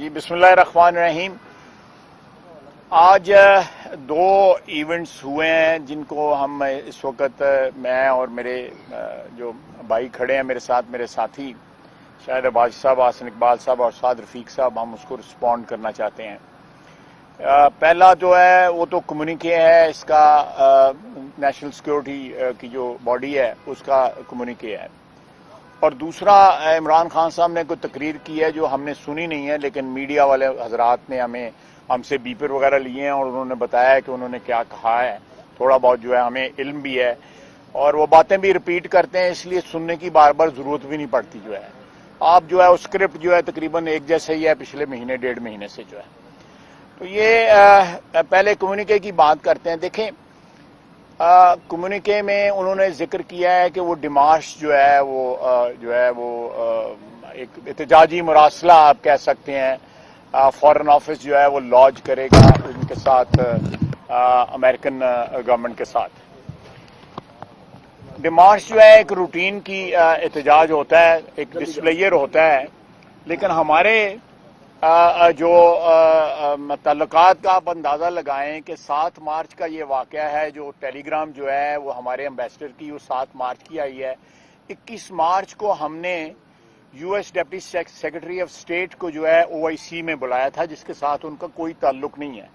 جی بسم اللہ الرحمن الرحیم۔ آج دو ایونٹس ہوئے ہیں جن کو ہم اس وقت میں اور میرے جو بھائی کھڑے ہیں میرے ساتھ، میرے ساتھی شاید عباس صاحب، حسن اقبال صاحب اور سعد رفیق صاحب، ہم اس کو رسپونڈ کرنا چاہتے ہیں۔ پہلا جو ہے وہ تو کمیونیکے ہے، اس کا نیشنل سیکیورٹی کی جو باڈی ہے اس کا کمیونیکے ہے، اور دوسرا عمران خان صاحب نے کوئی تقریر کی ہے جو ہم نے سنی نہیں ہے، لیکن میڈیا والے حضرات نے ہم سے بیپر وغیرہ لیے ہیں اور انہوں نے بتایا ہے کہ انہوں نے کیا کہا ہے۔ تھوڑا بہت جو ہے ہمیں علم بھی ہے اور وہ باتیں بھی ریپیٹ کرتے ہیں، اس لیے سننے کی بار بار ضرورت بھی نہیں پڑتی جو ہے۔ آپ جو ہے اس اسکرپٹ جو ہے تقریباً ایک جیسے ہی ہے پچھلے مہینے ڈیڑھ مہینے سے جو ہے۔ تو یہ پہلے کمیونیکے کی بات کرتے ہیں۔ دیکھیں، کمیونیکے میں انہوں نے ذکر کیا ہے کہ وہ ڈیمارش جو ہے وہ ایک احتجاجی مراسلہ آپ کہہ سکتے ہیں، فارن آفس جو ہے وہ لانچ کرے گا ان کے ساتھ، امریکن گورنمنٹ کے ساتھ۔ ڈیمارش جو ہے ایک روٹین کی احتجاج ہوتا ہے، ایک ڈسپلیئر ہوتا ہے، لیکن ہمارے جو تعلقات کا آپ اندازہ لگائیں کہ 7 مارچ کا یہ واقعہ ہے، جو ٹیلی گرام جو ہے وہ ہمارے امبیسڈر کی وہ 7 مارچ کی آئی ہے۔ 21 مارچ کو ہم نے U S deputy secretary of state کو جو ہے او آئی سی میں بلایا تھا، جس کے ساتھ ان کا کوئی تعلق نہیں ہے،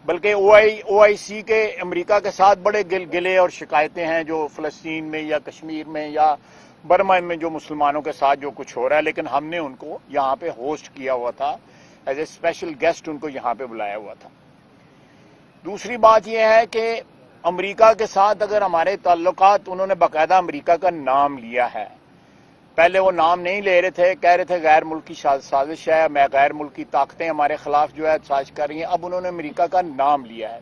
بلکہ او آئی سی کے امریکہ کے ساتھ بڑے گلے اور شکایتیں ہیں جو فلسطین میں یا کشمیر میں یا برما میں جو مسلمانوں کے ساتھ جو کچھ ہو رہا ہے، لیکن ہم نے ان کو یہاں پہ ہوسٹ کیا ہوا تھا، as a special guest in کو یہاں پہ بلایا ہوا تھا۔ دوسری بات یہ ہے کہ امریکہ کے ساتھ اگر ہمارے تعلقات، انہوں نے باقاعدہ امریکہ کا نام لیا ہے۔ پہلے وہ نام نہیں لے رہے تھے، کہہ رہے تھے غیر ملکی سازش ہے، میں غیر ملکی طاقتیں ہمارے خلاف جو ہے سازش کر رہی ہیں۔ اب انہوں نے امریکہ کا نام لیا ہے۔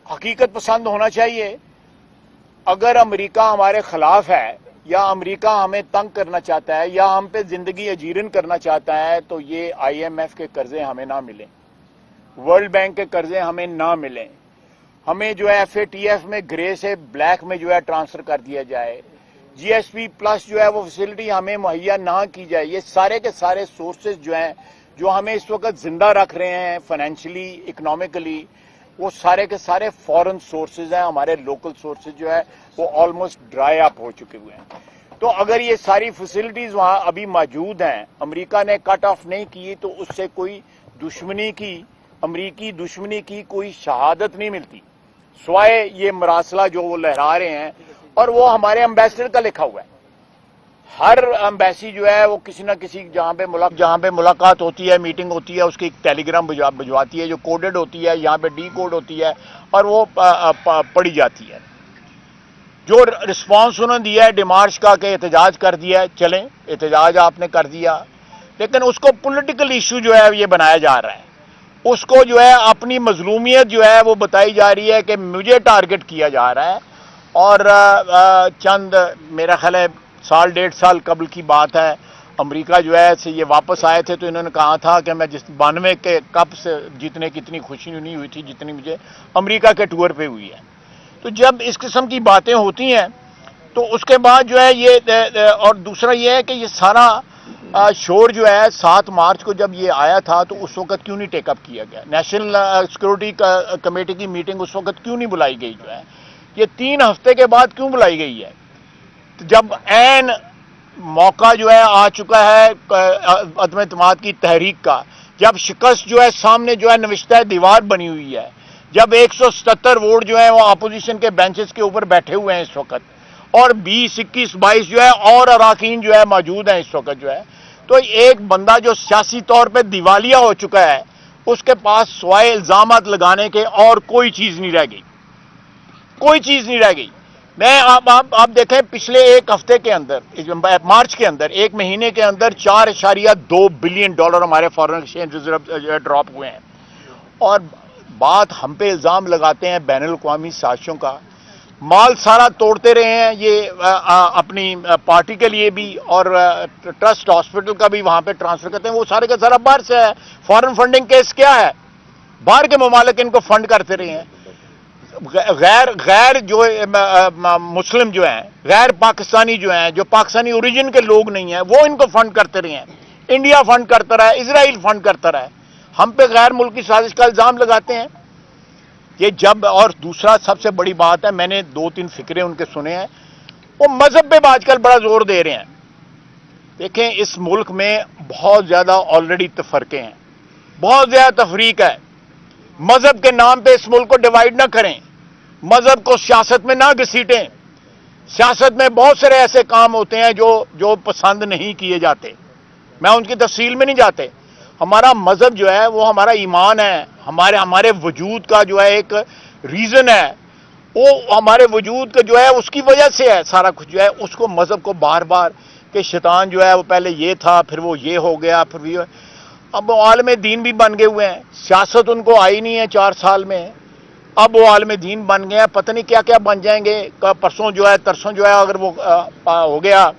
حقیقت پسند ہونا چاہیے۔ اگر امریکہ ہمارے خلاف ہے یا امریکہ ہمیں تنگ کرنا چاہتا ہے یا ہم پہ زندگی اجیرن کرنا چاہتا ہے، تو یہ آئی ایم ایف کے قرضے ہمیں نہ ملیں، ورلڈ بینک کے قرضے ہمیں نہ ملیں، ہمیں جو ہے ایف اے ٹی ایف میں گرے سے بلیک میں جو ہے ٹرانسفر کر دیا جائے، جی ایس پی پلس جو ہے وہ فیسلٹی ہمیں مہیا نہ کی جائے۔ یہ سارے کے سارے سورسز جو ہیں جو ہمیں اس وقت زندہ رکھ رہے ہیں فائنینشلی، اکنامکلی، وہ سارے کے سارے فورن سورسز ہیں۔ ہمارے لوکل سورسز جو ہے وہ آلموسٹ ڈرائی اپ ہو چکے ہوئے ہیں۔ تو اگر یہ ساری فیسلٹیز وہاں ابھی موجود ہیں، امریکہ نے کٹ آف نہیں کی، تو اس سے کوئی دشمنی کی، امریکی دشمنی کی کوئی شہادت نہیں ملتی، سوائے یہ مراسلہ جو وہ لہرا رہے ہیں، اور وہ ہمارے امبیسڈر کا لکھا ہوا ہے۔ ہر امبیسی جو ہے وہ کسی نہ کسی جہاں پہ ملاقات ہوتی ہے، میٹنگ ہوتی ہے، اس کی ایک ٹیلی گرام بھجواتی ہے جو کوڈڈ ہوتی ہے، یہاں پہ ڈی کوڈ ہوتی ہے اور وہ پڑھی جاتی ہے۔ جو رسپانس انہوں نے دیا ہے ڈیمارش کا کہ احتجاج کر دیا ہے، چلیں احتجاج آپ نے کر دیا، لیکن اس کو پولیٹیکل ایشو جو ہے یہ بنایا جا رہا ہے، اس کو جو ہے اپنی مظلومیت جو ہے وہ بتائی جا رہی ہے کہ مجھے ٹارگٹ کیا جا رہا ہے۔ اور چند میرا خیال ہے 1.5 سال قبل کی بات ہے، امریکہ جو ہے یہ واپس آئے تھے تو انہوں نے کہا تھا کہ میں 92 کے کپ سے جیتنے کی اتنی خوشی نہیں ہوئی تھی جتنی مجھے امریکہ کے ٹور پہ ہوئی ہے۔ تو جب اس قسم کی باتیں ہوتی ہیں تو اس کے بعد جو ہے یہ، اور دوسرا یہ ہے کہ یہ سارا شور جو ہے 7 مارچ کو جب یہ آیا تھا تو اس وقت کیوں نہیں ٹیک اپ کیا گیا؟ نیشنل سیکورٹی کمیٹی کی میٹنگ اس وقت کیوں نہیں بلائی گئی جو ہے؟ یہ 3 ہفتے کے بعد کیوں بلائی گئی ہے؟ جب عین موقع جو ہے آ چکا ہے عدم اعتماد کی تحریک کا، جب شکست جو ہے سامنے جو ہے نوشتہ دیوار بنی ہوئی ہے، جب 177 ووٹ جو ہیں وہ اپوزیشن کے بینچز کے اوپر بیٹھے ہوئے ہیں اس وقت، اور 20، 21، 22 جو ہے اور اراکین جو ہے موجود ہیں اس وقت جو ہے، تو ایک بندہ جو سیاسی طور پہ دیوالیہ ہو چکا ہے، اس کے پاس سوائے الزامات لگانے کے اور کوئی چیز نہیں رہ گئی، کوئی چیز نہیں رہ گئی۔ میں آپ دیکھیں پچھلے ایک ہفتے کے اندر، مارچ کے اندر، ایک مہینے کے اندر 4.2 بلین ڈالر ہمارے فارن ایکسچینج ریزرو ڈراپ ہوئے ہیں، اور بات ہم پہ الزام لگاتے ہیں بین الاقوامی سازشوں کا، مال سارا توڑتے رہے ہیں یہ اپنی پارٹی کے لیے بھی، اور ٹرسٹ ہاسپٹل کا بھی وہاں پہ ٹرانسفر کرتے ہیں، وہ سارے کا سارا باہر سے ہے۔ فارن فنڈنگ کیس کیا ہے؟ باہر کے ممالک ان کو فنڈ کرتے رہے ہیں۔ غیر جو مسلم جو ہیں، غیر پاکستانی جو ہیں، جو پاکستانی اوریجن کے لوگ نہیں ہیں، وہ ان کو فنڈ کرتے رہے ہیں۔ انڈیا فنڈ کرتا رہا ہے، اسرائیل فنڈ کرتا رہا ہے، ہم پہ غیر ملکی سازش کا الزام لگاتے ہیں یہ جب. اور دوسرا سب سے بڑی بات ہے، میں نے 2-3 فکرے ان کے سنے ہیں، وہ مذہب پہ آج کل بڑا زور دے رہے ہیں. دیکھیں اس ملک میں بہت زیادہ آلریڈی تفرقے ہیں، بہت زیادہ تفریق ہے. مذہب کے نام پہ اس ملک کو ڈیوائیڈ نہ کریں، مذہب کو سیاست میں نہ گھسیٹیں. سیاست میں بہت سارے ایسے کام ہوتے ہیں جو پسند نہیں کیے جاتے، میں ان کی تفصیل میں نہیں جاتے. ہمارا مذہب جو ہے وہ ہمارا ایمان ہے، ہمارے وجود کا جو ہے ایک ریزن ہے، وہ ہمارے وجود کا جو ہے اس کی وجہ سے ہے سارا کچھ جو ہے. اس کو مذہب کو بار بار کہ شیطان جو ہے وہ پہلے یہ تھا، پھر وہ یہ ہو گیا، پھر یہ. اب وہ عالم دین بھی بن گئے ہوئے ہیں، سیاست ان کو آئی نہیں ہے 4 سال میں، اب وہ عالم دین بن گئے ہیں، پتہ نہیں کیا کیا بن جائیں گے. پرسوں جو ہے ترسوں جو ہے اگر وہ ہو گیا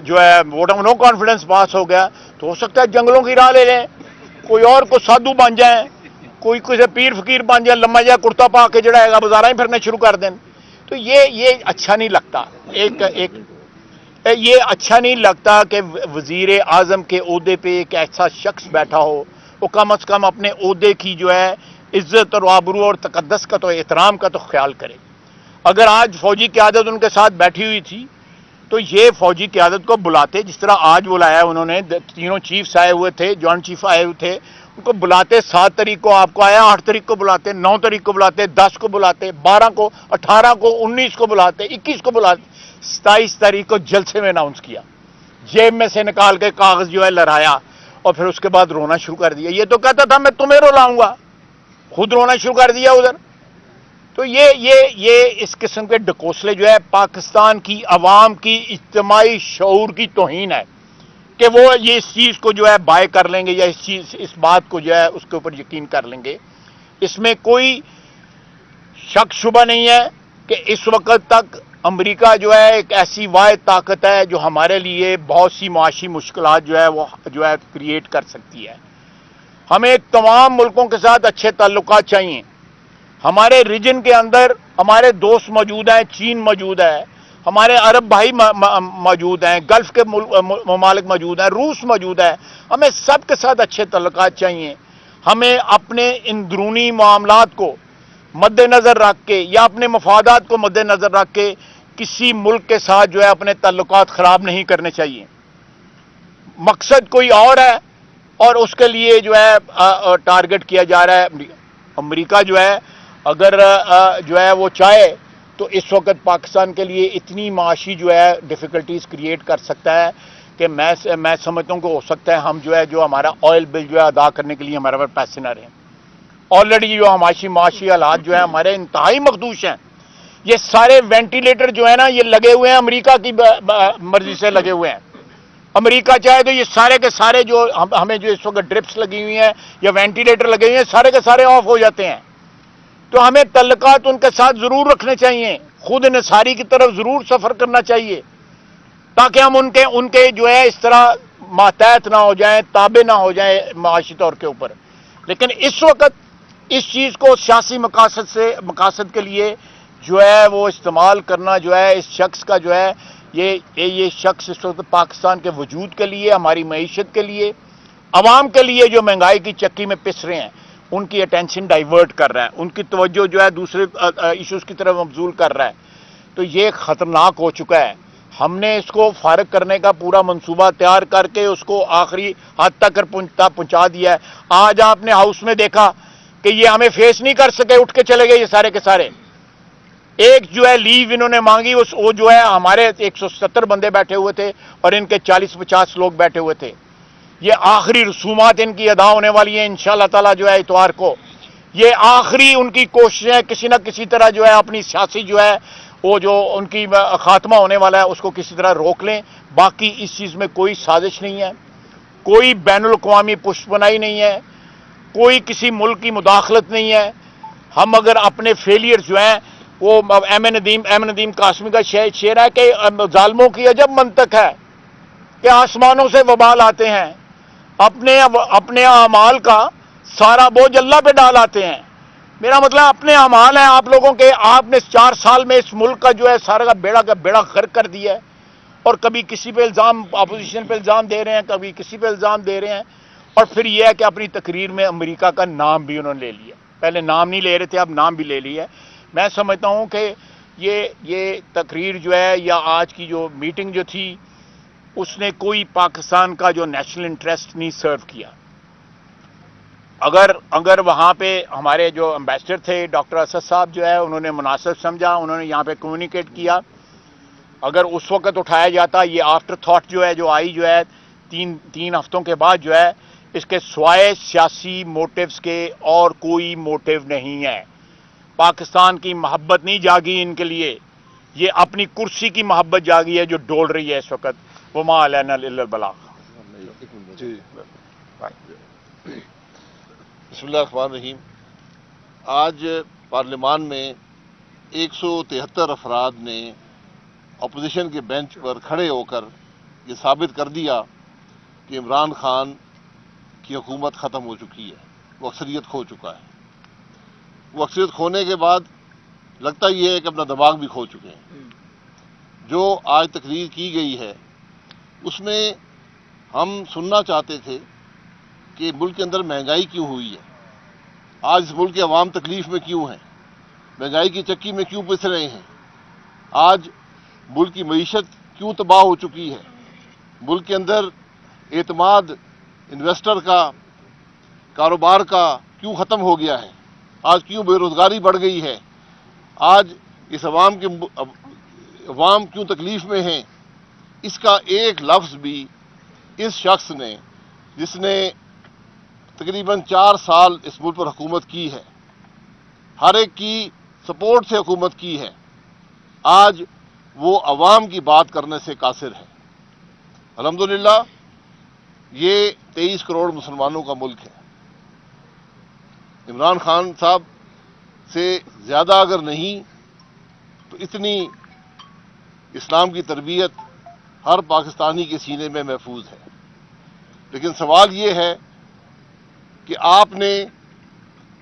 جو ہے ووٹ آف نو کانفیڈنس پاس ہو گیا تو ہو سکتا ہے جنگلوں کی راہ لے لیں، کوئی اور کو سادھو بن جائیں، کوئی کسی پیر فقیر بن جائے، لمبا جائے کرتا پا کے جڑائے گا بازار ہی پھرنے شروع کر دیں. تو یہ اچھا نہیں لگتا. یہ اچھا نہیں لگتا کہ وزیر اعظم کے عہدے پہ ایک ایسا شخص بیٹھا ہو، وہ کم از کم اپنے عہدے کی جو ہے عزت اور آبرو اور تقدس کا تو احترام کا تو خیال کرے. اگر آج فوجی قیادت ان کے ساتھ بیٹھی ہوئی تھی تو یہ فوجی قیادت کو بلاتے، جس طرح آج بلایا انہوں نے، 3 چیفز آئے ہوئے تھے، جوائنٹ چیف آئے ہوئے تھے، ان کو بلاتے. 7 تاریخ کو آپ کو آیا، 8 تاریخ کو بلاتے، 9 تاریخ کو بلاتے، 10 کو بلاتے، 12 کو، 18 کو، 19 کو بلاتے، 21 کو بلاتے. 27 تاریخ کو جلسے میں اناؤنس کیا، جیب میں سے نکال کے کاغذ جو ہے لہرایا اور پھر اس کے بعد رونا شروع کر دیا. یہ تو کہتا تھا میں تمہیں رلاؤں گا، خود رونا شروع کر دیا ادھر. تو یہ اس قسم کے ڈکوسلے جو ہے پاکستان کی عوام کی اجتماعی شعور کی توہین ہے کہ وہ یہ اس چیز کو جو ہے بائے کر لیں گے یا اس بات کو جو ہے اس کے اوپر یقین کر لیں گے. اس میں کوئی شک شبہ نہیں ہے کہ اس وقت تک امریکہ جو ہے ایک ایسی واحد طاقت ہے جو ہمارے لیے بہت سی معاشی مشکلات جو ہے وہ جو ہے کریٹ کر سکتی ہے. ہمیں تمام ملکوں کے ساتھ اچھے تعلقات چاہیے. ہمارے ریجن کے اندر ہمارے دوست موجود ہیں، چین موجود ہے، ہمارے عرب بھائی موجود ہیں، گلف کے ممالک موجود ہیں، روس موجود ہے. ہمیں سب کے ساتھ اچھے تعلقات چاہیے. ہمیں اپنے اندرونی معاملات کو مد نظر رکھ کے یا اپنے مفادات کو مد نظر رکھ کے کسی ملک کے ساتھ جو ہے اپنے تعلقات خراب نہیں کرنے چاہیے. مقصد کوئی اور ہے اور اس کے لیے جو ہے ٹارگٹ کیا جا رہا ہے. امریکہ جو ہے اگر جو ہے وہ چاہے تو اس وقت پاکستان کے لیے اتنی معاشی جو ہے ڈیفیکلٹیز کریٹ کر سکتا ہے کہ میں سمجھتا ہوں کہ ہو سکتا ہے ہم جو ہے جو ہمارا آئل بل جو ہے ادا کرنے کے لیے ہمارے پاس پیسے نہ رہیں. آلریڈی جو معاشی حالات جو ہیں ہمارے انتہائی مخدوش ہیں. یہ سارے وینٹیلیٹر جو ہے نا یہ لگے ہوئے ہیں امریکہ کی مرضی سے لگے ہوئے ہیں. امریکہ چاہے تو یہ سارے کے سارے جو ہمیں جو اس وقت ڈرپس لگی ہوئی ہیں یا وینٹیلیٹر لگے ہوئے ہیں سارے کے سارے آف ہو جاتے ہیں. تو ہمیں تعلقات ان کے ساتھ ضرور رکھنے چاہیے، خود انحصاری کی طرف ضرور سفر کرنا چاہیے تاکہ ہم ان کے جو ہے اس طرح ماتحت نہ ہو جائیں، تابع نہ ہو جائیں معاشی طور کے اوپر. لیکن اس وقت اس چیز کو سیاسی مقاصد کے لیے جو ہے وہ استعمال کرنا جو ہے اس شخص کا جو ہے یہ شخص اس وقت پاکستان کے وجود کے لیے، ہماری معیشت کے لیے، عوام کے لیے جو مہنگائی کی چکی میں پس رہے ہیں ان کی اٹینشن ڈائیورٹ کر رہا ہے، ان کی توجہ جو ہے دوسرے ایشوز کی طرف مبذول کر رہا ہے. تو یہ خطرناک ہو چکا ہے. ہم نے اس کو فارغ کرنے کا پورا منصوبہ تیار کر کے اس کو آخری حد تک پہنچا دیا ہے. آج آپ نے ہاؤس میں دیکھا کہ یہ ہمیں فیس نہیں کر سکے، اٹھ کے چلے گئے یہ سارے کے سارے. ایک جو ہے لیو انہوں نے مانگی، وہ جو ہے ہمارے 170 بندے بیٹھے ہوئے تھے اور ان کے 40-50 لوگ بیٹھے ہوئے تھے. یہ آخری رسومات ان کی ادا ہونے والی ہیں انشاءاللہ تعالی جو ہے اتوار کو. یہ آخری ان کی کوششیں کسی نہ کسی طرح جو ہے اپنی سیاسی جو ہے وہ جو ان کی خاتمہ ہونے والا ہے اس کو کسی طرح روک لیں. باقی اس چیز میں کوئی سازش نہیں ہے، کوئی بین الاقوامی پشت پناہی نہیں ہے، کوئی کسی ملک کی مداخلت نہیں ہے. ہم اگر اپنے فیلئر جو ہیں وہ ایم ندیم قاسمی کا شعر ہے کہ ظالموں کی عجب منطق ہے کہ آسمانوں سے وبال آتے ہیں، اپنے اعمال کا سارا بوجھ اللہ پہ ڈال آتے ہیں. میرا مطلب اپنے اعمال ہیں آپ لوگوں کے. آپ نے 4 سال میں اس ملک کا جو ہے سارا کا بیڑا غرق کر دیا ہے اور کبھی کسی پہ الزام، اپوزیشن پہ الزام دے رہے ہیں، کبھی کسی پہ الزام دے رہے ہیں. اور پھر یہ ہے کہ اپنی تقریر میں امریکہ کا نام بھی انہوں نے لے لیا. پہلے نام نہیں لے رہے تھے، اب نام بھی لے لیا ہے. میں سمجھتا ہوں کہ یہ تقریر جو ہے یا آج کی جو میٹنگ جو تھی، اس نے کوئی پاکستان کا جو نیشنل انٹرسٹ نہیں سرو کیا. اگر وہاں پہ ہمارے جو امبیسڈر تھے ڈاکٹر اسد صاحب جو ہے، انہوں نے مناسب سمجھا، انہوں نے یہاں پہ کمیونیکیٹ کیا. اگر اس وقت اٹھایا جاتا، یہ آفٹر تھاٹ جو ہے جو آئی جو ہے تین ہفتوں کے بعد جو ہے، اس کے سوائے سیاسی موٹیوز کے اور کوئی موٹیو نہیں ہے. پاکستان کی محبت نہیں جاگی ان کے لیے، یہ اپنی کرسی کی محبت جاگی ہے جو ڈول رہی ہے اس وقت. وما علینا الا البلاغ. جی بسم اللہ الرحمن الرحیم. آج پارلیمان میں 173 افراد نے اپوزیشن کے بینچ پر کھڑے ہو کر یہ ثابت کر دیا کہ عمران خان کی حکومت ختم ہو چکی ہے، وہ اکثریت کھو چکا ہے. وہ اکثریت کھونے کے بعد لگتا یہ ہے کہ اپنا دماغ بھی کھو چکے ہیں. جو آج تقریر کی گئی ہے اس میں ہم سننا چاہتے تھے کہ ملک کے اندر مہنگائی کیوں ہوئی ہے، آج اس ملک کے عوام تکلیف میں کیوں ہیں، مہنگائی کی چکی میں کیوں پس رہے ہیں، آج ملک کی معیشت کیوں تباہ ہو چکی ہے، ملک کے اندر اعتماد انویسٹر کا، کاروبار کا کیوں ختم ہو گیا ہے، آج کیوں بے روزگاری بڑھ گئی ہے، آج اس عوام کیوں تکلیف میں ہیں. اس کا ایک لفظ بھی اس شخص نے، جس نے تقریباً 4 سال اس ملک پر حکومت کی ہے، ہر ایک کی سپورٹ سے حکومت کی ہے، آج وہ عوام کی بات کرنے سے قاصر ہے. الحمدللہ یہ 23 کروڑ مسلمانوں کا ملک ہے. عمران خان صاحب سے زیادہ اگر نہیں تو اتنی اسلام کی تربیت ہر پاکستانی کے سینے میں محفوظ ہے. لیکن سوال یہ ہے کہ آپ نے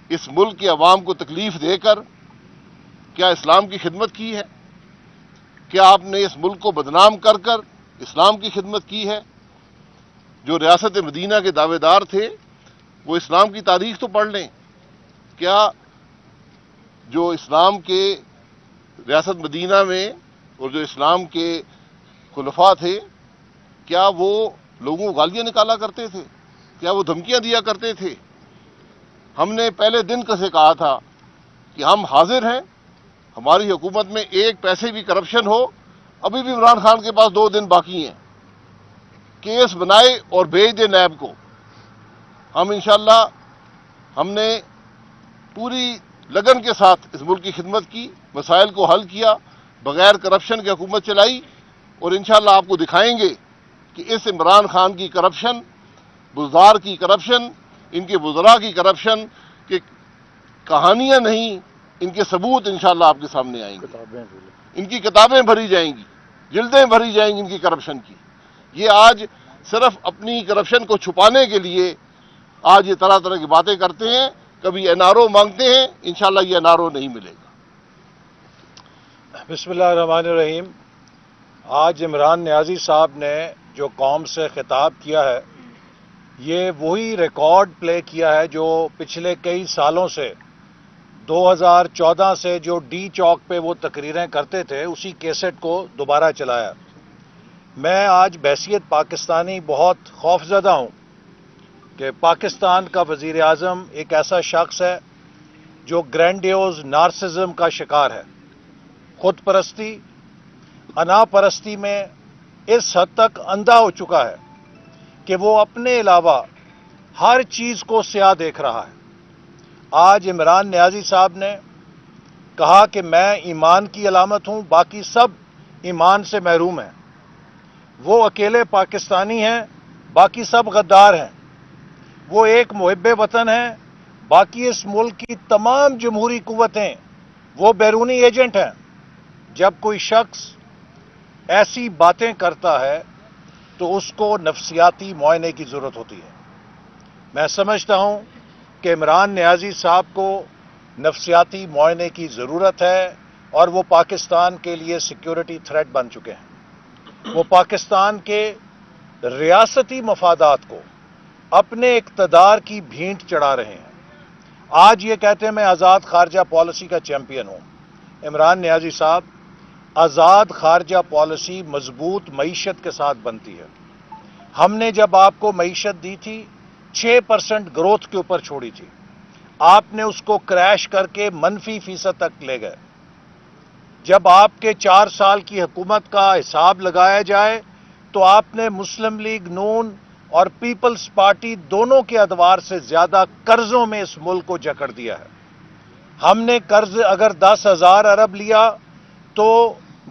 اس ملک کے عوام کو تکلیف دے کر کیا اسلام کی خدمت کی ہے؟ کیا آپ نے اس ملک کو بدنام کر کر اسلام کی خدمت کی ہے؟ جو ریاست مدینہ کے دعوے دار تھے وہ اسلام کی تاریخ تو پڑھ لیں. کیا جو اسلام کے ریاست مدینہ میں اور جو اسلام کے خلفاء تھے، کیا وہ لوگوں کو گالیاں نکالا کرتے تھے؟ کیا وہ دھمکیاں دیا کرتے تھے؟ ہم نے پہلے دن سے کہا تھا کہ ہم حاضر ہیں، ہماری حکومت میں ایک پیسے بھی کرپشن ہو. ابھی بھی عمران خان کے پاس 2 دن باقی ہیں، کیس بنائے اور بھیج دے نیب کو. ہم انشاءاللہ ہم نے پوری لگن کے ساتھ اس ملک کی خدمت کی، مسائل کو حل کیا، بغیر کرپشن کی حکومت چلائی، اور انشاءاللہ آپ کو دکھائیں گے کہ اس عمران خان کی کرپشن، بزدار کی کرپشن، ان کے وزراء کی کرپشن کہ کہانیاں نہیں، ان کے ثبوت انشاءاللہ آپ کے سامنے آئیں گے. ان کی کتابیں بھری جائیں گی، جلدیں بھری جائیں گی ان کی کرپشن کی. یہ آج صرف اپنی کرپشن کو چھپانے کے لیے آج یہ طرح طرح کی باتیں کرتے ہیں. کبھی این آر او مانگتے ہیں، انشاءاللہ یہ این آر او نہیں ملے گا. بسم اللہ الرحمن الرحیم. آج عمران نیازی صاحب نے جو قوم سے خطاب کیا ہے، یہ وہی ریکارڈ پلے کیا ہے جو پچھلے کئی سالوں سے 2014 سے جو ڈی چوک پہ وہ تقریریں کرتے تھے، اسی کیسٹ کو دوبارہ چلایا. میں آج بحیثیت پاکستانی بہت خوفزدہ ہوں کہ پاکستان کا وزیر اعظم ایک ایسا شخص ہے جو گرینڈیوز نارسزم کا شکار ہے. خود پرستی، انا پرستی میں اس حد تک اندھا ہو چکا ہے کہ وہ اپنے علاوہ ہر چیز کو سیاہ دیکھ رہا ہے. آج عمران نیازی صاحب نے کہا کہ میں ایمان کی علامت ہوں، باقی سب ایمان سے محروم ہیں. وہ اکیلے پاکستانی ہیں، باقی سب غدار ہیں. وہ ایک محب وطن ہیں، باقی اس ملک کی تمام جمہوری قوتیں وہ بیرونی ایجنٹ ہیں. جب کوئی شخص ایسی باتیں کرتا ہے تو اس کو نفسیاتی معائنے کی ضرورت ہوتی ہے. میں سمجھتا ہوں کہ عمران نیازی صاحب کو نفسیاتی معائنے کی ضرورت ہے اور وہ پاکستان کے لیے سیکیورٹی تھریٹ بن چکے ہیں. وہ پاکستان کے ریاستی مفادات کو اپنے اقتدار کی بھینٹ چڑھا رہے ہیں۔ آج یہ کہتے ہیں میں آزاد خارجہ پالیسی کا چیمپئن ہوں۔ عمران نیازی صاحب، آزاد خارجہ پالیسی مضبوط معیشت کے ساتھ بنتی ہے۔ ہم نے جب آپ کو معیشت دی تھی 6% گروتھ کے اوپر چھوڑی تھی، آپ نے اس کو کریش کر کے -% تک لے گئے۔ جب آپ کے 4 سال کی حکومت کا حساب لگایا جائے تو آپ نے مسلم لیگ نون اور پیپلز پارٹی دونوں کے ادوار سے زیادہ قرضوں میں اس ملک کو جکڑ دیا ہے۔ ہم نے قرض اگر 10,000 ارب لیا تو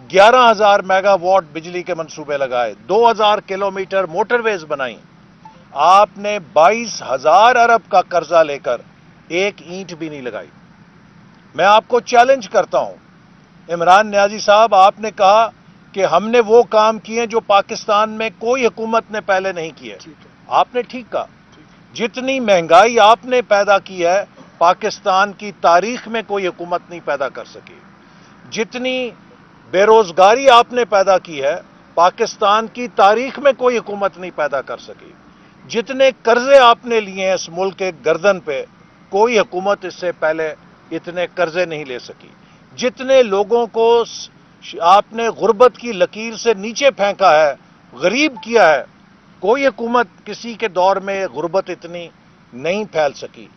11,000 میگا واٹ بجلی کے منصوبے لگائے، 2,000 کلومیٹر موٹر ویز بنائیں۔ آپ نے 22,000 ارب کا قرضہ لے کر ایک اینٹ بھی نہیں لگائی۔ میں آپ کو چیلنج کرتا ہوں، عمران نیازی صاحب، آپ نے کہا کہ ہم نے وہ کام کیے جو پاکستان میں کوئی حکومت نے پہلے نہیں کیے۔ آپ نے ٹھیک کہا، جتنی مہنگائی آپ نے پیدا کی ہے پاکستان کی تاریخ میں کوئی حکومت نہیں پیدا کر سکی۔ جتنی بے روزگاری آپ نے پیدا کی ہے پاکستان کی تاریخ میں کوئی حکومت نہیں پیدا کر سکی۔ جتنے قرضے آپ نے لیے ہیں اس ملک کے گردن پہ، کوئی حکومت اس سے پہلے اتنے قرضے نہیں لے سکی۔ جتنے لوگوں کو آپ نے غربت کی لکیر سے نیچے پھینکا ہے، غریب کیا ہے، کوئی حکومت کسی کے دور میں غربت اتنی نہیں پھیل سکی۔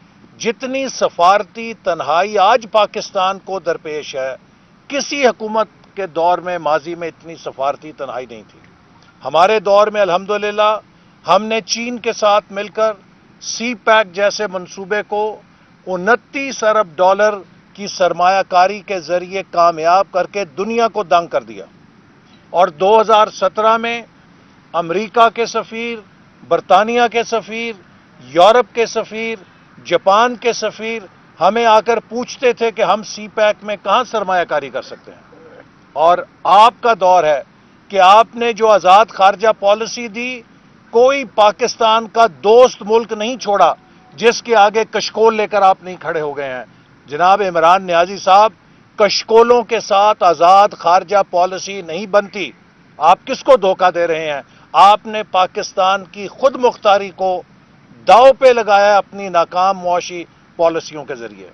جتنی سفارتی تنہائی آج پاکستان کو درپیش ہے، کسی حکومت کے دور میں ماضی میں اتنی سفارتی تنہائی نہیں تھی۔ ہمارے دور میں الحمدللہ ہم نے چین کے ساتھ مل کر سی پیک جیسے منصوبے کو 29 ارب ڈالر کی سرمایہ کاری کے ذریعے کامیاب کر کے دنیا کو دنگ کر دیا، اور 2017 میں امریکہ کے سفیر، برطانیہ کے سفیر، یورپ کے سفیر، جاپان کے سفیر ہمیں آ کر پوچھتے تھے کہ ہم سی پیک میں کہاں سرمایہ کاری کر سکتے ہیں۔ اور آپ کا دور ہے کہ آپ نے جو آزاد خارجہ پالیسی دی، کوئی پاکستان کا دوست ملک نہیں چھوڑا جس کے آگے کشکول لے کر آپ نہیں کھڑے ہو گئے ہیں۔ جناب عمران نیازی صاحب، کشکولوں کے ساتھ آزاد خارجہ پالیسی نہیں بنتی۔ آپ کس کو دھوکہ دے رہے ہیں؟ آپ نے پاکستان کی خود مختاری کو داؤ پہ لگایا اپنی ناکام معاشی پالیسیوں کے ذریعے۔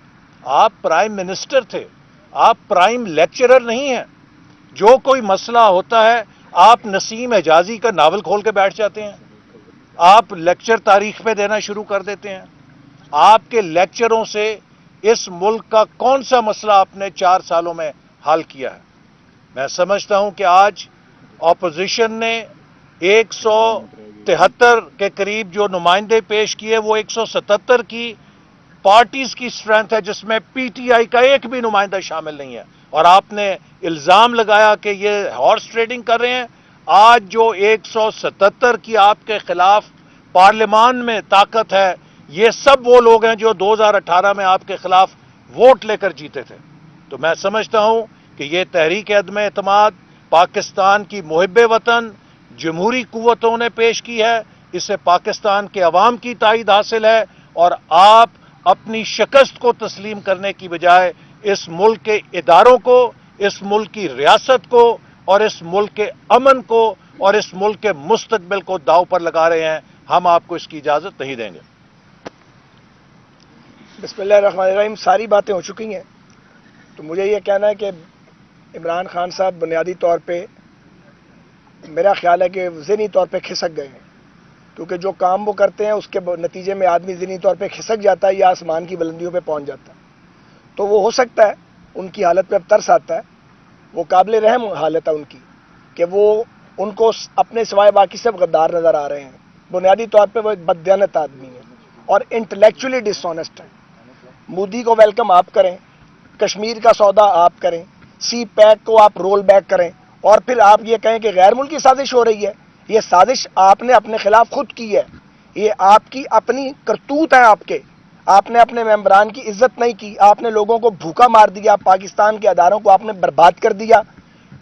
آپ پرائم منسٹر تھے، آپ پرائم لیکچرر نہیں ہیں۔ جو کوئی مسئلہ ہوتا ہے آپ نسیم حجازی کا ناول کھول کے بیٹھ جاتے ہیں، آپ لیکچر تاریخ پہ دینا شروع کر دیتے ہیں۔ آپ کے لیکچروں سے اس ملک کا کون سا مسئلہ آپ نے 4 سالوں میں حل کیا ہے؟ میں سمجھتا ہوں کہ آج اپوزیشن نے 173 کے قریب جو نمائندے پیش کیے، وہ 177 کی پارٹیز کی اسٹرینتھ ہے، جس میں پی ٹی آئی کا ایک بھی نمائندہ شامل نہیں ہے، اور آپ نے الزام لگایا کہ یہ ہارس ٹریڈنگ کر رہے ہیں۔ آج جو 177 کی آپ کے خلاف پارلیمان میں طاقت ہے، یہ سب وہ لوگ ہیں جو 2018 میں آپ کے خلاف ووٹ لے کر جیتے تھے۔ تو میں سمجھتا ہوں کہ یہ تحریک عدم اعتماد پاکستان کی محب وطن جمہوری قوتوں نے پیش کی ہے، اسے پاکستان کے عوام کی تائید حاصل ہے، اور آپ اپنی شکست کو تسلیم کرنے کی بجائے اس ملک کے اداروں کو، اس ملک کی ریاست کو، اور اس ملک کے امن کو، اور اس ملک کے مستقبل کو داؤ پر لگا رہے ہیں۔ ہم آپ کو اس کی اجازت نہیں دیں گے۔ بسم اللہ الرحمن الرحیم۔ ساری باتیں ہو چکی ہیں، تو مجھے یہ کہنا ہے کہ عمران خان صاحب بنیادی طور پہ میرا خیال ہے کہ ذہنی طور پہ کھسک گئے ہیں، کیونکہ جو کام وہ کرتے ہیں اس کے نتیجے میں آدمی ذہنی طور پہ کھسک جاتا ہے یا آسمان کی بلندیوں پہ پہنچ جاتا ہے۔ تو وہ ہو سکتا ہے ان کی حالت پہ اب ترس آتا ہے، وہ قابل رحم حالت ہے ان کی، کہ وہ ان کو اپنے سوائے باقی سب غدار نظر آ رہے ہیں۔ بنیادی طور پہ وہ ایک بددیانت آدمی ہے اور انٹلیکچولی ڈس آنیسٹ ہے۔ مودی کو ویلکم آپ کریں، کشمیر کا سودا آپ کریں، سی پیک کو آپ رول بیک کریں، اور پھر آپ یہ کہیں کہ غیر ملکی سازش ہو رہی ہے۔ یہ سازش آپ نے اپنے خلاف خود کی ہے، یہ آپ کی اپنی کرتوت ہے آپ نے اپنے ممبران کی عزت نہیں کی، آپ نے لوگوں کو بھوکا مار دیا، پاکستان کے اداروں کو آپ نے برباد کر دیا۔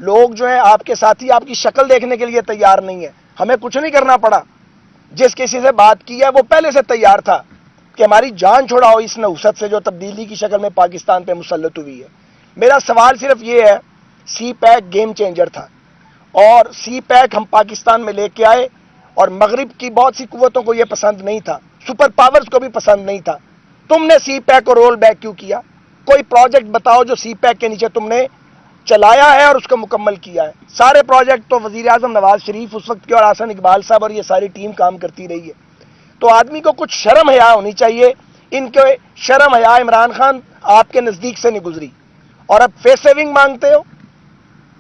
لوگ جو ہیں آپ کے ساتھی آپ کی شکل دیکھنے کے لیے تیار نہیں ہے۔ ہمیں کچھ نہیں کرنا پڑا، جس کسی سے بات کی ہے وہ پہلے سے تیار تھا کہ ہماری جان چھڑاؤ اس نحوست سے جو تبدیلی کی شکل میں پاکستان پہ مسلط ہوئی ہے۔ میرا سوال صرف یہ ہے، سی پیک گیم چینجر تھا، اور سی پیک ہم پاکستان میں لے کے آئے اور مغرب کی بہت سی قوتوں کو یہ پسند نہیں تھا, سپر پاورز کو بھی پسند نہیں تھا. تم نے سی پیک کو رول بیک کیوں کیا؟ کوئی پروجیکٹ بتاؤ جو سی پیک کے نیچے تم نے چلایا ہے اور اس کو مکمل کیا ہے. سارے پروجیکٹ تو وزیر اعظم نواز شریف اس وقت کے اور حسن اقبال صاحب اور یہ ساری ٹیم کام کرتی رہی ہے. تو آدمی کو کچھ شرم حیا ہونی چاہیے. ان کے شرم حیا عمران خان آپ کے نزدیک سے نہیں گزری, اور اب فیس سیونگ مانگتے ہو.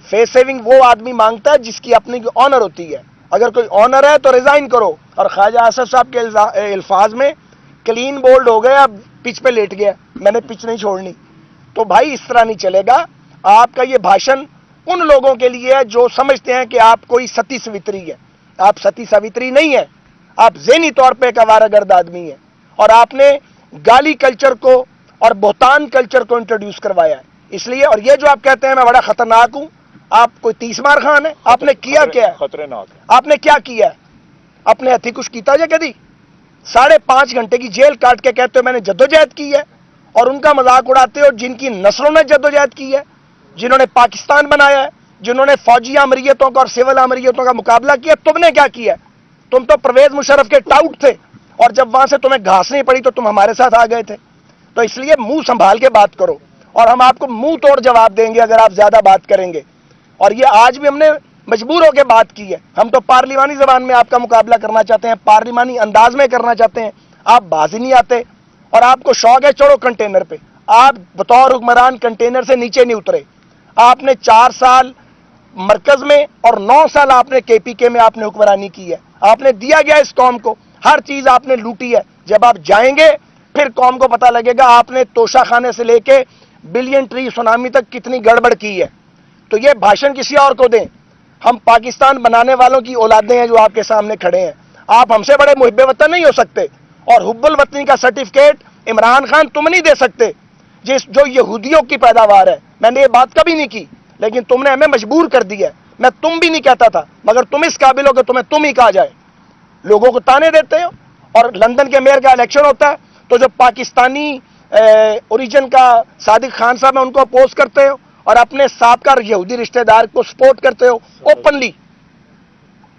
فیس سیونگ وہ آدمی مانگتا ہے جس کی اپنی آنر ہوتی ہے. اگر کوئی آنر ہے تو ریزائن کرو. اور خواجہ اسد صاحب کے الفاظ میں کلین بولڈ ہو گیا, اب پچ پہ لیٹ گیا, میں نے پچ نہیں چھوڑنی. تو بھائی اس طرح نہیں چلے گا. آپ کا یہ بھاشن ان لوگوں کے لیے ہے جو سمجھتے ہیں کہ آپ کوئی ستی سوتری ہے. آپ ستی سوتری نہیں ہے, آپ ذہنی طور پہ ایک آوارہ گرد آدمی ہے. اور آپ نے گالی کلچر کو اور بہتان کلچر کو انٹروڈیوس کروایا ہے. اس لیے, اور یہ جو آپ کہتے ہیں میں بڑا خطرناک ہوں, آپ کوئی 30 مار خان ہے. آپ نے کیا کیا ہے؟ خطرناک ہے. آپ نے کیا کیا ہے؟ اپنے ہتھی کچھ کیتا جائے کدی 5.5 گھنٹے کی جیل کاٹ کے کہتے ہو میں نے جدوجہد کی ہے, اور ان کا مذاق اڑاتے ہو جن کی نسلوں نے جدوجہد کی ہے, جنہوں نے پاکستان بنایا ہے, جنہوں نے فوجی عمریتوں کا اور سول عمریتوں کا مقابلہ کیا. تم نے کیا کیا؟ تم تو پرویز مشرف کے ٹاؤٹ تھے, اور جب وہاں سے تمہیں گھاس نہیں پڑی تو تم ہمارے ساتھ آ گئے تھے. تو اس لیے منہ سنبھال کے بات کرو, اور ہم آپ کو منہ توڑ جواب دیں گے اگر آپ زیادہ بات کریں گے. اور یہ آج بھی ہم نے مجبور ہو کے بات کی ہے. ہم تو پارلیمانی زبان میں آپ کا مقابلہ کرنا چاہتے ہیں, پارلیمانی انداز میں کرنا چاہتے ہیں. آپ بازی نہیں آتے, اور آپ کو شوق ہے چڑھو کنٹینر پہ. آپ بطور حکمران کنٹینر سے نیچے نہیں اترے. آپ نے 4 سال مرکز میں اور 9 سال آپ نے کے پی کے میں آپ نے حکمرانی کی ہے. آپ نے دیا گیا اس قوم کو, ہر چیز آپ نے لوٹی ہے. جب آپ جائیں گے پھر قوم کو پتہ لگے گا آپ نے توشہ خانے سے لے کے بلین ٹری سونامی تک کتنی گڑبڑ کی ہے. تو یہ بھاشن کسی اور کو دیں. ہم پاکستان بنانے والوں کی اولادیں ہیں جو آپ کے سامنے کھڑے ہیں. آپ ہم سے بڑے محب وطن نہیں ہو سکتے, اور حب الوطنی کا سرٹیفکیٹ عمران خان تم نہیں دے سکتے جو یہودیوں کی پیداوار ہے. میں نے یہ بات کبھی نہیں کی, لیکن تم نے ہمیں مجبور کر دیا ہے. میں تم بھی نہیں کہتا تھا, مگر تم اس قابل ہو کہ تمہیں تم ہی کہا جائے. لوگوں کو تانے دیتے ہو, اور لندن کے میئر کا الیکشن ہوتا ہے تو جو پاکستانی اوریجن کا صادق خان صاحب ہیں ان کو اپوز کرتے ہو, اور اپنے سابقہ یہودی رشتہ دار کو سپورٹ کرتے ہو اوپنلی.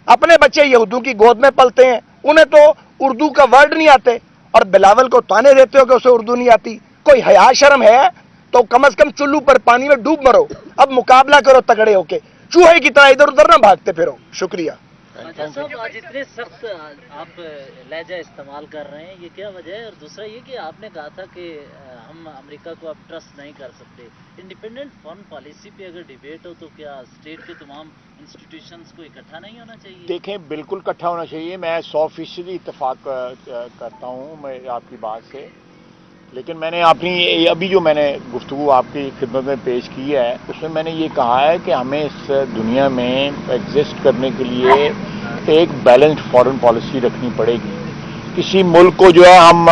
اپنے بچے یہودوں کی گود میں پلتے ہیں, انہیں تو اردو کا ورڈ نہیں آتے, اور بلاول کو تانے دیتے ہو کہ اسے اردو نہیں آتی. کوئی حیا شرم ہے تو کم از کم چلو پر پانی میں ڈوب مرو. اب مقابلہ کرو تگڑے ہو کے, چوہے کی طرح ادھر ادھر نہ بھاگتے پھرو. شکریہ. صاحب آج اتنے سخت آپ لہجہ استعمال کر رہے ہیں, یہ کیا وجہ ہے؟ اور دوسرا یہ کہ آپ نے کہا تھا کہ ہم امریکہ کو اب ٹرسٹ نہیں کر سکتے. انڈیپینڈنٹ فارن پالیسی پہ اگر ڈیبیٹ ہو تو کیا اسٹیٹ کے تمام انسٹیٹیوشنز کو اکٹھا نہیں ہونا چاہیے؟ دیکھیں, بالکل اکٹھا ہونا چاہیے. میں 100% اتفاق کرتا ہوں میں آپ کی بات سے. لیکن میں نے اپنی ابھی جو میں نے گفتگو آپ کی خدمت میں پیش کی ہے اس میں نے یہ کہا ہے کہ ہمیں اس دنیا میں ایگزسٹ کرنے کے لیے ایک بیلنسڈ فارن پالیسی رکھنی پڑے گی. کسی ملک کو جو ہے ہم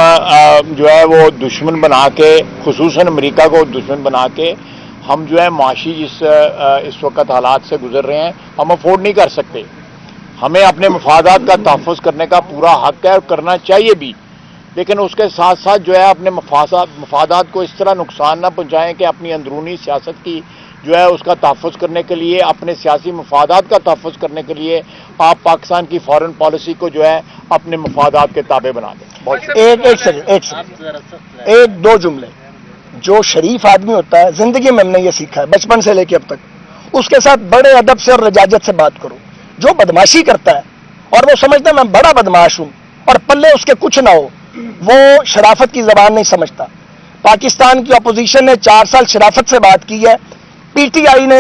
جو ہے وہ دشمن بنا کے, خصوصاً امریکہ کو دشمن بنا کے ہم جو ہے معاشی جس اس وقت حالات سے گزر رہے ہیں ہم افورڈ نہیں کر سکتے. ہمیں اپنے مفادات کا تحفظ کرنے کا پورا حق ہے اور کرنا چاہیے بھی, لیکن اس کے ساتھ ساتھ جو ہے اپنے مفادات کو اس طرح نقصان نہ پہنچائیں کہ اپنی اندرونی سیاست کی جو ہے اس کا تحفظ کرنے کے لیے, اپنے سیاسی مفادات کا تحفظ کرنے کے لیے آپ پاکستان کی فارن پالیسی کو جو ہے اپنے مفادات کے تابع بنا دیں. ایک دو جملے. جو شریف آدمی ہوتا ہے, زندگی میں ہم نے یہ سیکھا ہے بچپن سے لے کے اب تک, اس کے ساتھ بڑے ادب سے اور لجاجت سے بات کرو. جو بدماشی کرتا ہے اور وہ سمجھتا ہے میں بڑا بدماش ہوں اور پلے اس کے کچھ نہ ہو, وہ شرافت کی زبان نہیں سمجھتا. پاکستان کی اپوزیشن نے 4 سال شرافت سے بات کی ہے. پی ٹی آئی نے,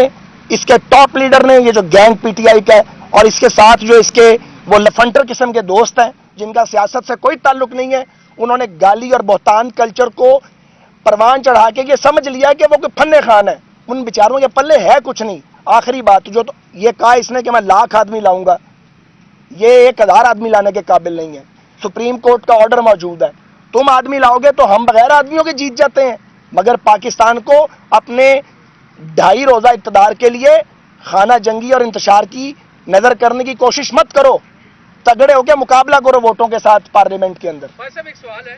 اس کے ٹاپ لیڈر نے, یہ جو گینگ پی ٹی آئی کا ہے, اور اس کے ساتھ جو اس کے وہ لفنٹر قسم کے دوست ہیں جن کا سیاست سے کوئی تعلق نہیں ہے, انہوں نے گالی اور بہتان کلچر کو پروان چڑھا کے یہ سمجھ لیا کہ وہ کوئی پھنے خان ہے. ان بیچاروں کے پلے ہے کچھ نہیں. آخری بات جو تو یہ کہا اس نے کہ میں 1,00,000 آدمی لاؤں گا, یہ 1,000 آدمی لانے کے قابل نہیں ہے. سپریم کورٹ کا آرڈر موجود ہے, تم آدمی لاؤ گے تو ہم بغیر آدمیوں کے جیت جاتے ہیں. مگر پاکستان کو اپنے 2.5 روزہ اقتدار کے لیے خانہ جنگی اور انتشار کی نظر کرنے کی کوشش مت کرو. تگڑے ہو کے مقابلہ کرو ووٹوں کے ساتھ پارلیمنٹ کے اندر. بھائی صاحب ایک سوال ہے,